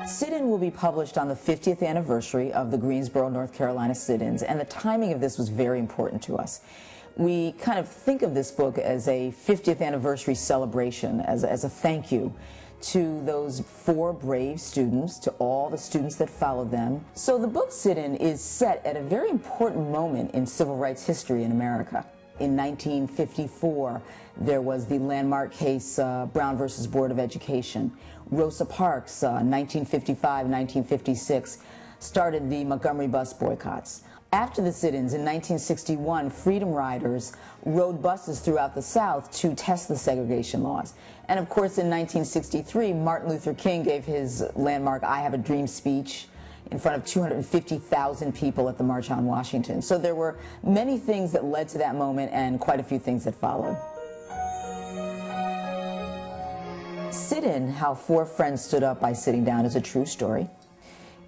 Sit-In will be published on the 50th anniversary of the Greensboro, North Carolina sit-ins, and the timing of this was very important to us. We kind of think of this book as a 50th anniversary celebration, as a thank you to those 4 brave students, to all the students that followed them. So the book Sit-In is set at a very important moment in civil rights history in America. In 1954, there was the landmark case Brown versus Board of Education. Rosa Parks, 1955-1956, started the Montgomery bus boycotts. After the sit-ins in 1961, Freedom Riders rode buses throughout the South to test the segregation laws. And of course, in 1963, Martin Luther King gave his landmark I Have a Dream speech in front of 250,000 people at the March on Washington. So there were many things that led to that moment and quite a few things that followed. Sit-In, How 4 Friends Stood Up by Sitting Down, is a true story.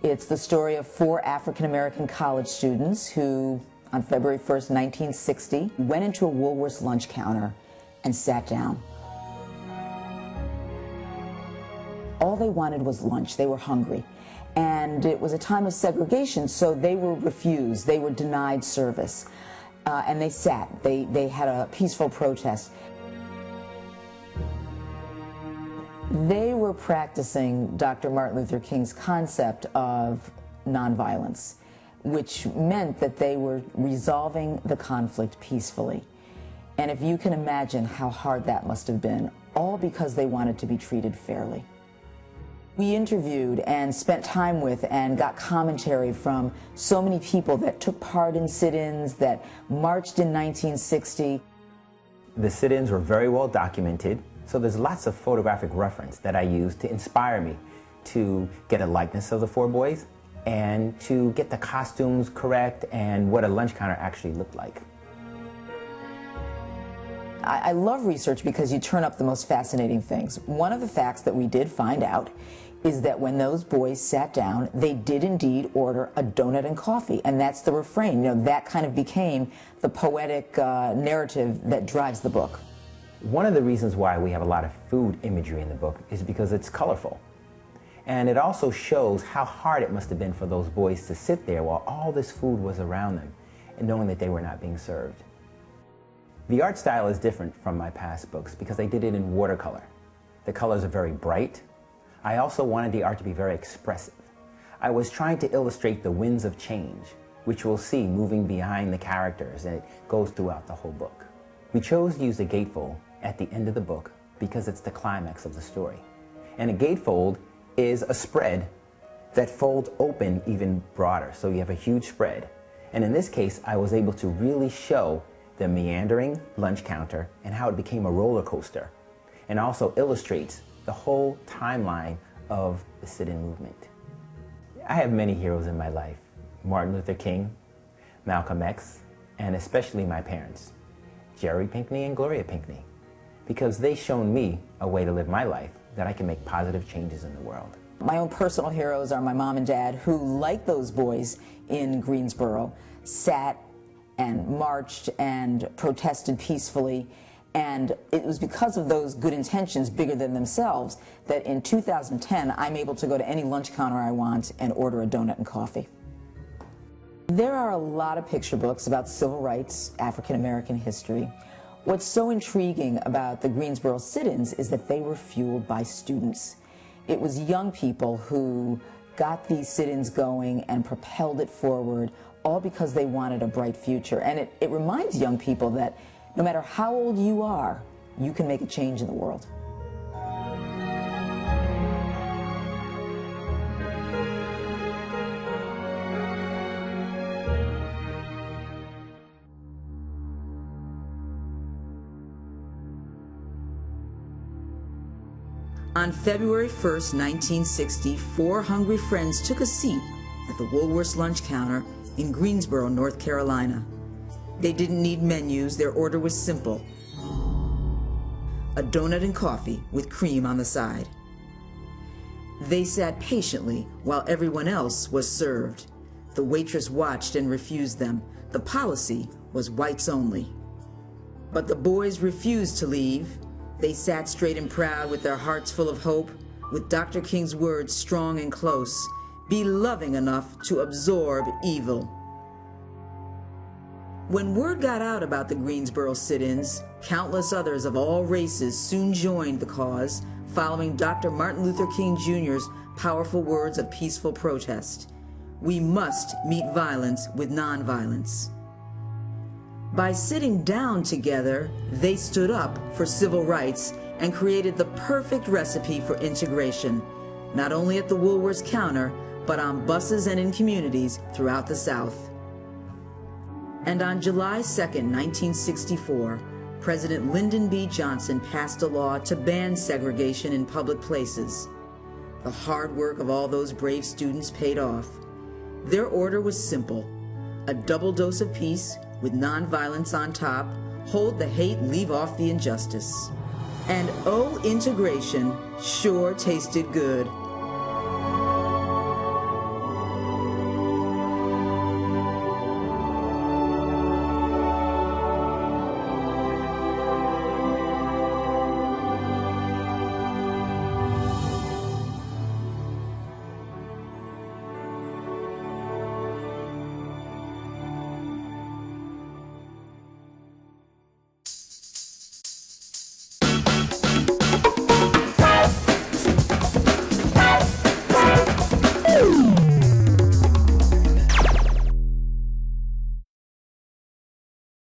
It's the story of 4 African-American college students who, on February 1st, 1960, went into a Woolworth's lunch counter and sat down. All they wanted was lunch. They were hungry. And it was a time of segregation, so they were refused. They were denied service. And they sat. They had a peaceful protest. They were practicing Dr. Martin Luther King's concept of nonviolence, which meant that they were resolving the conflict peacefully. And if you can imagine how hard that must have been, all because they wanted to be treated fairly. We interviewed and spent time with and got commentary from so many people that took part in sit-ins, that marched in 1960. The sit-ins were very well documented. So there's lots of photographic reference that I used to inspire me to get a likeness of the 4 boys and to get the costumes correct and what a lunch counter actually looked like. I love research because you turn up the most fascinating things. One of the facts that we did find out is that when those boys sat down, they did indeed order a donut and coffee, and that's the refrain. You know, that kind of became the poetic narrative that drives the book. One of the reasons why we have a lot of food imagery in the book is because it's colorful. And it also shows how hard it must have been for those boys to sit there while all this food was around them and knowing that they were not being served. The art style is different from my past books because I did it in watercolor. The colors are very bright. I also wanted the art to be very expressive. I was trying to illustrate the winds of change, which we'll see moving behind the characters, and it goes throughout the whole book. We chose to use a gatefold at the end of the book because it's the climax of the story. And a gatefold is a spread that folds open even broader, so you have a huge spread. And in this case, I was able to really show the meandering lunch counter and how it became a roller coaster, and also illustrates the whole timeline of the sit-in movement. I have many heroes in my life: Martin Luther King, Malcolm X, and especially my parents, Jerry Pinkney and Gloria Pinkney, because they shown me a way to live my life that I can make positive changes in the world. My own personal heroes are my mom and dad, who, like those boys in Greensboro, sat and marched and protested peacefully. And it was because of those good intentions, bigger than themselves, that in 2010, I'm able to go to any lunch counter I want and order a donut and coffee. There are a lot of picture books about civil rights, African-American history. What's so intriguing about the Greensboro sit-ins is that they were fueled by students. It was young people who got these sit-ins going and propelled it forward, all because they wanted a bright future. And it reminds young people that no matter how old you are, you can make a change in the world. On February 1st, 1960, 4 hungry friends took a seat at the Woolworth's lunch counter in Greensboro, North Carolina. They didn't need menus. Their order was simple: a donut and coffee with cream on the side. They sat patiently while everyone else was served. The waitress watched and refused them. The policy was whites only. But the boys refused to leave. They sat straight and proud with their hearts full of hope. with Dr. King's words strong and close, be loving enough to absorb evil. When word got out about the Greensboro sit-ins, countless others of all races soon joined the cause, following Dr. Martin Luther King Jr.'s powerful words of peaceful protest. We must meet violence with nonviolence. By sitting down together, they stood up for civil rights and created the perfect recipe for integration, not only at the Woolworths counter, but on buses and in communities throughout the South. And on July 2, 1964, President Lyndon B. Johnson passed a law to ban segregation in public places. The hard work of all those brave students paid off. Their order was simple: a double dose of peace with nonviolence on top, hold the hate, leave off the injustice. And oh, integration sure tasted good.